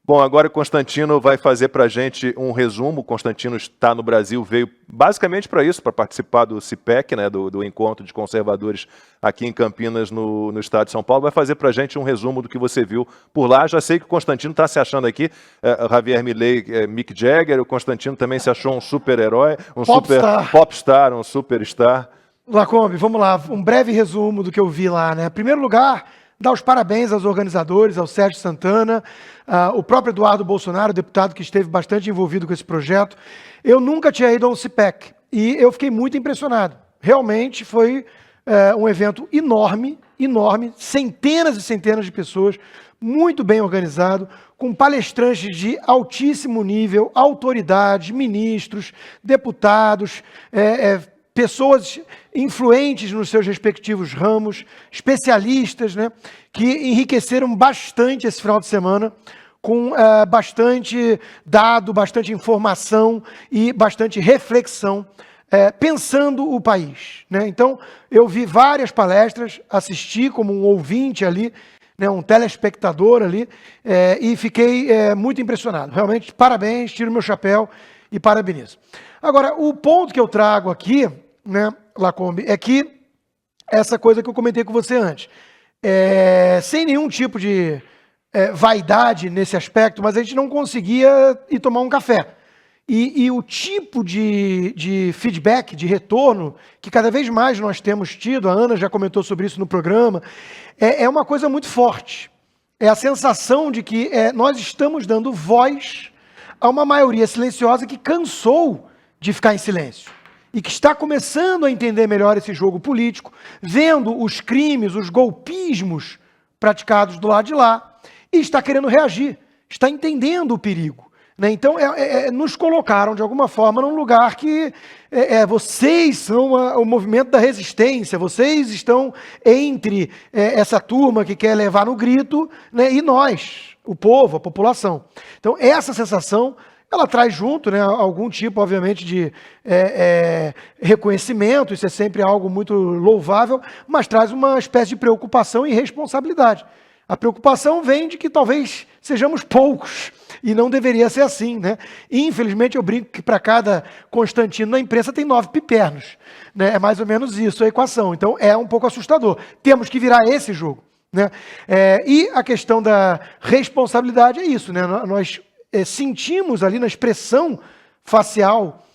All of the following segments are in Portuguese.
Bom, agora o Constantino vai fazer para a gente um resumo. O Constantino está no Brasil, veio basicamente para isso, para participar do CIPEC, né, do Encontro de Conservadores aqui em Campinas, no estado de São Paulo. Vai fazer para a gente um resumo do que você viu por lá. Já sei que o Constantino está se achando aqui, Javier Milei, Mick Jagger. O Constantino também se achou um super-herói, um popstar, um superstar. Lacombe, vamos lá, um breve resumo do que eu vi lá, né? Em primeiro lugar, dar os parabéns aos organizadores, ao Sérgio Santana, o próprio Eduardo Bolsonaro, deputado que esteve bastante envolvido com esse projeto. Eu nunca tinha ido a um CIPEC e eu fiquei muito impressionado. Realmente foi um evento enorme, centenas e centenas de pessoas, muito bem organizado, com palestrantes de altíssimo nível, autoridades, ministros, deputados, pessoas influentes nos seus respectivos ramos, especialistas, né, que enriqueceram bastante esse final de semana, com bastante dado, bastante informação e bastante reflexão, pensando o país, né? Então, eu vi várias palestras, assisti como um ouvinte ali, né, um telespectador ali, e fiquei muito impressionado. Realmente, parabéns, tiro meu chapéu e parabenizo. Agora, o ponto que eu trago aqui, né, Lacombe, é que essa coisa que eu comentei com você antes, sem nenhum tipo de vaidade nesse aspecto, mas a gente não conseguia ir tomar um café. E o tipo de feedback, de retorno, que cada vez mais nós temos tido, a Ana já comentou sobre isso no programa, é uma coisa muito forte. É a sensação de que nós estamos dando voz a uma maioria silenciosa que cansou de ficar em silêncio e que está começando a entender melhor esse jogo político, vendo os crimes, os golpismos praticados do lado de lá, e está querendo reagir, está entendendo o perigo, né? Então, nos colocaram, de alguma forma, num lugar que vocês são o movimento da resistência, vocês estão entre essa turma que quer levar no grito, né, e nós, o povo, a população. Então, essa sensação, ela traz junto, né, algum tipo, obviamente, de reconhecimento, isso é sempre algo muito louvável, mas traz uma espécie de preocupação e responsabilidade. A preocupação vem de que talvez sejamos poucos, e não deveria ser assim, né? E, infelizmente, eu brinco que para cada Constantino na imprensa tem 9 pipernos, né? É mais ou menos isso a equação, então é um pouco assustador. Temos que virar esse jogo, né? E a questão da responsabilidade é isso, né? Nós sentimos ali na expressão facial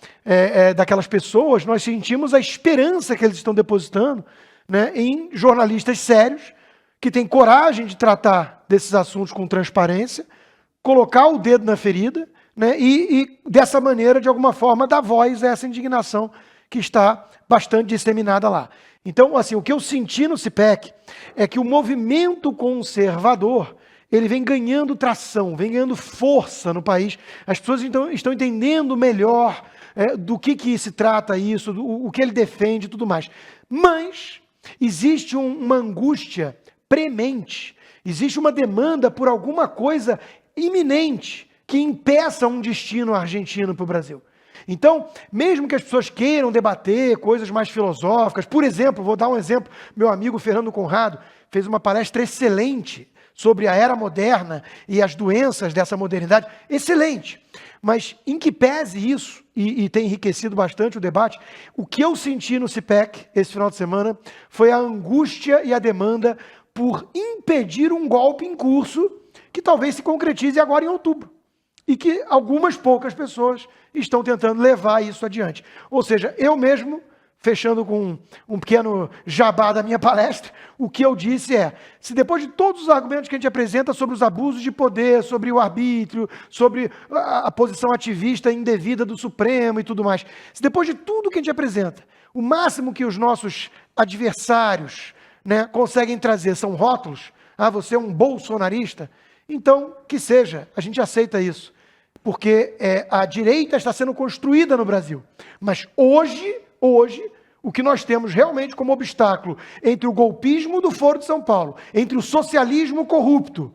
daquelas pessoas, nós sentimos a esperança que eles estão depositando, né, em jornalistas sérios, que têm coragem de tratar desses assuntos com transparência, colocar o dedo na ferida, né, e dessa maneira, de alguma forma, dar voz a essa indignação que está bastante disseminada lá. Então, assim, o que eu senti no CIPEC é que o movimento conservador, ele vem ganhando tração, vem ganhando força no país. As pessoas estão entendendo melhor do que se trata isso, o que ele defende e tudo mais. Mas existe uma angústia premente, existe uma demanda por alguma coisa iminente que impeça um destino argentino para o Brasil. Então, mesmo que as pessoas queiram debater coisas mais filosóficas, por exemplo, vou dar um exemplo, meu amigo Fernando Conrado fez uma palestra excelente sobre a era moderna e as doenças dessa modernidade, excelente. Mas, em que pese isso, e tem enriquecido bastante o debate, o que eu senti no CIPEC esse final de semana foi a angústia e a demanda por impedir um golpe em curso que talvez se concretize agora em outubro. E que algumas poucas pessoas estão tentando levar isso adiante. Ou seja, eu mesmo, fechando com um pequeno jabá da minha palestra, o que eu disse se depois de todos os argumentos que a gente apresenta sobre os abusos de poder, sobre o arbítrio, sobre a posição ativista indevida do Supremo e tudo mais, se depois de tudo que a gente apresenta, o máximo que os nossos adversários, né, conseguem trazer são rótulos, você é um bolsonarista, então que seja, a gente aceita isso, porque a direita está sendo construída no Brasil, mas hoje, o que nós temos realmente como obstáculo entre o golpismo do Foro de São Paulo, entre o socialismo corrupto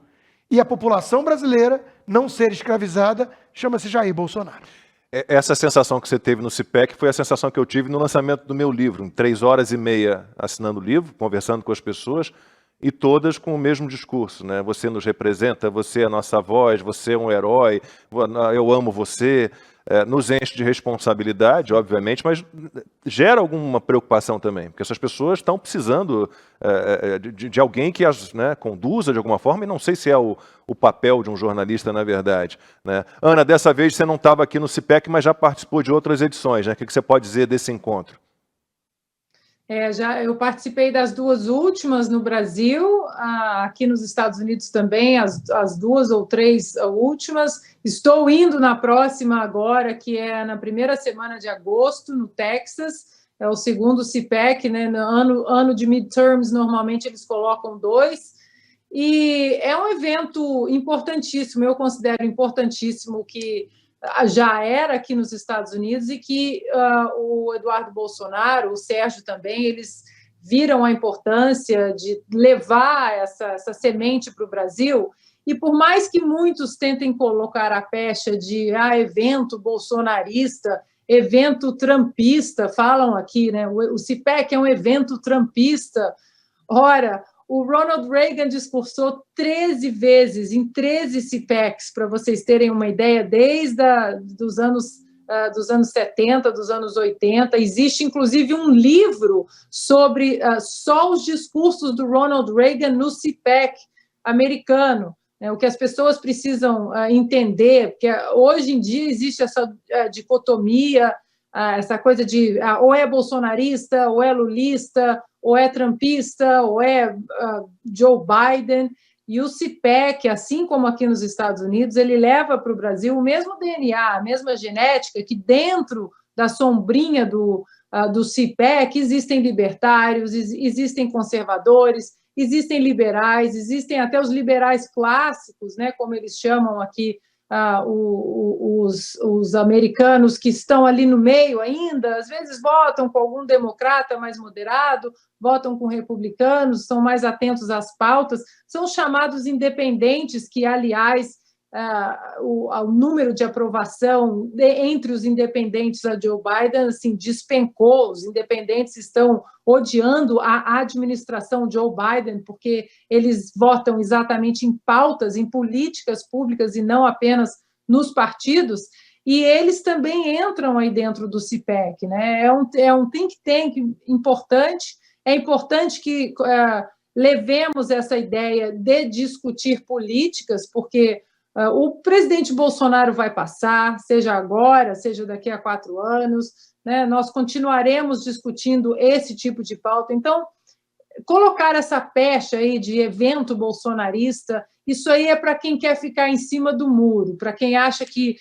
e a população brasileira não ser escravizada, chama-se Jair Bolsonaro. Essa sensação que você teve no CIPEC foi a sensação que eu tive no lançamento do meu livro, em 3 horas e meia assinando o livro, conversando com as pessoas. e todas com o mesmo discurso, né? Você nos representa, você é a nossa voz, você é um herói, eu amo você. Nos enche de responsabilidade, obviamente, mas gera alguma preocupação também, porque essas pessoas estão precisando de alguém que as, né, conduza de alguma forma, e não sei se é o papel de um jornalista, na verdade, né? Ana, dessa vez você não estava aqui no CIPEC, mas já participou de outras edições, né? O que você pode dizer desse encontro? Eu participei das duas últimas no Brasil, aqui nos Estados Unidos também, as duas ou três últimas. Estou indo na próxima agora, que é na primeira semana de agosto, no Texas. É o segundo CIPEC, né? No ano de midterms, normalmente eles colocam 2. E é um evento importantíssimo, eu considero importantíssimo, que já era aqui nos Estados Unidos e que o Eduardo Bolsonaro, o Sérgio também, eles viram a importância de levar essa semente para o Brasil. E por mais que muitos tentem colocar a pecha de evento bolsonarista, evento trumpista, falam aqui, né? O CIPEC é um evento trumpista. Ora, o Ronald Reagan discursou 13 vezes, em 13 CIPECs, para vocês terem uma ideia, desde dos anos 70, dos anos 80. Existe, inclusive, um livro sobre só os discursos do Ronald Reagan no CIPEC americano. O que as pessoas precisam entender, porque hoje em dia existe essa dicotomia, essa coisa de ou é bolsonarista, ou é lulista, ou é trumpista, ou é Joe Biden. E o CIPEC, assim como aqui nos Estados Unidos, ele leva para o Brasil o mesmo DNA, a mesma genética, que dentro da sombrinha do CIPEC existem libertários, existem conservadores, existem liberais, existem até os liberais clássicos, né, como eles chamam aqui, os americanos que estão ali no meio ainda, às vezes votam com algum democrata mais moderado, votam com republicanos, são mais atentos às pautas, são chamados independentes, que, aliás, o número de aprovação entre os independentes a Joe Biden assim, despencou. Os independentes estão odiando a administração Joe Biden, porque eles votam exatamente em pautas, em políticas públicas, e não apenas nos partidos, e eles também entram aí dentro do CIPEC, né? É um think tank importante. É importante que levemos essa ideia de discutir políticas, porque o presidente Bolsonaro vai passar, seja agora, seja daqui a 4 anos, né? Nós continuaremos discutindo esse tipo de pauta. Então, colocar essa pecha aí de evento bolsonarista, isso aí é para quem quer ficar em cima do muro, para quem acha que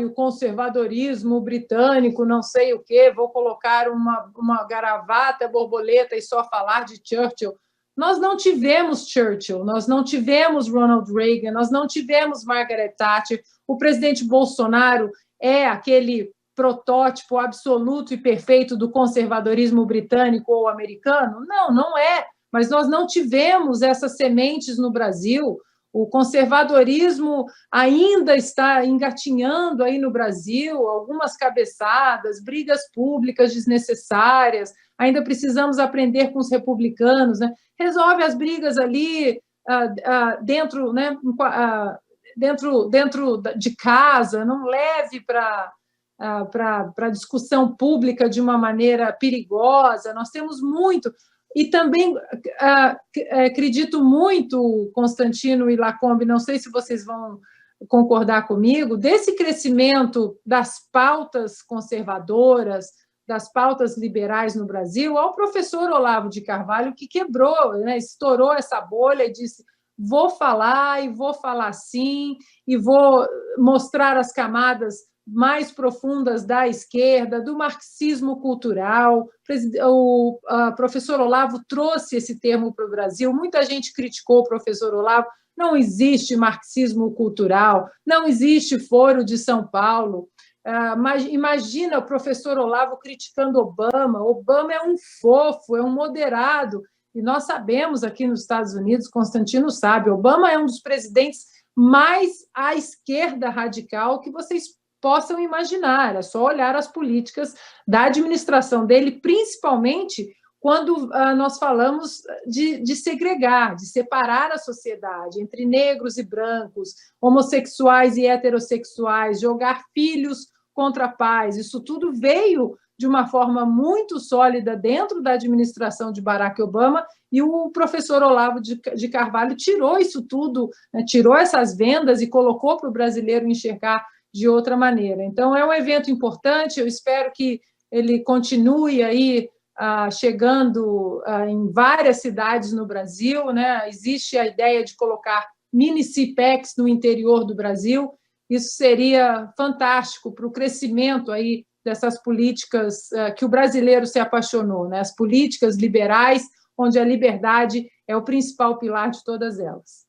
o conservadorismo britânico, não sei o quê, vou colocar uma gravata, borboleta e só falar de Churchill. Nós não tivemos Churchill, nós não tivemos Ronald Reagan, nós não tivemos Margaret Thatcher. O presidente Bolsonaro é aquele protótipo absoluto e perfeito do conservadorismo britânico ou americano? Não, não é. Mas nós não tivemos essas sementes no Brasil. O conservadorismo ainda está engatinhando aí no Brasil, algumas cabeçadas, brigas públicas desnecessárias. Ainda precisamos aprender com os republicanos, né? Resolve as brigas ali dentro, né? Dentro de casa, não leve para discussão pública de uma maneira perigosa. Nós temos muito. E também acredito muito, Constantino e Lacombe, não sei se vocês vão concordar comigo, desse crescimento das pautas conservadoras, das pautas liberais no Brasil, ao professor Olavo de Carvalho, que quebrou, né, estourou essa bolha e disse: vou falar, e vou falar sim, e vou mostrar as camadas mais profundas da esquerda, do marxismo cultural. O professor Olavo trouxe esse termo para o Brasil, muita gente criticou o professor Olavo. Não existe marxismo cultural, não existe Foro de São Paulo. Mas imagina o professor Olavo criticando Obama. Obama é um fofo, é um moderado, e nós sabemos aqui nos Estados Unidos, Constantino sabe, Obama é um dos presidentes mais à esquerda radical que vocês possam imaginar. É só olhar as políticas da administração dele, principalmente quando nós falamos de segregar, de separar a sociedade entre negros e brancos, homossexuais e heterossexuais, jogar filhos contra pais. Isso tudo veio de uma forma muito sólida dentro da administração de Barack Obama, e o professor Olavo de Carvalho tirou isso tudo, né, tirou essas vendas e colocou para o brasileiro enxergar de outra maneira. Então, é um evento importante, eu espero que ele continue aí chegando em várias cidades no Brasil, né? Existe a ideia de colocar mini CPECs no interior do Brasil. Isso seria fantástico para o crescimento aí dessas políticas que o brasileiro se apaixonou, né? As políticas liberais, onde a liberdade é o principal pilar de todas elas.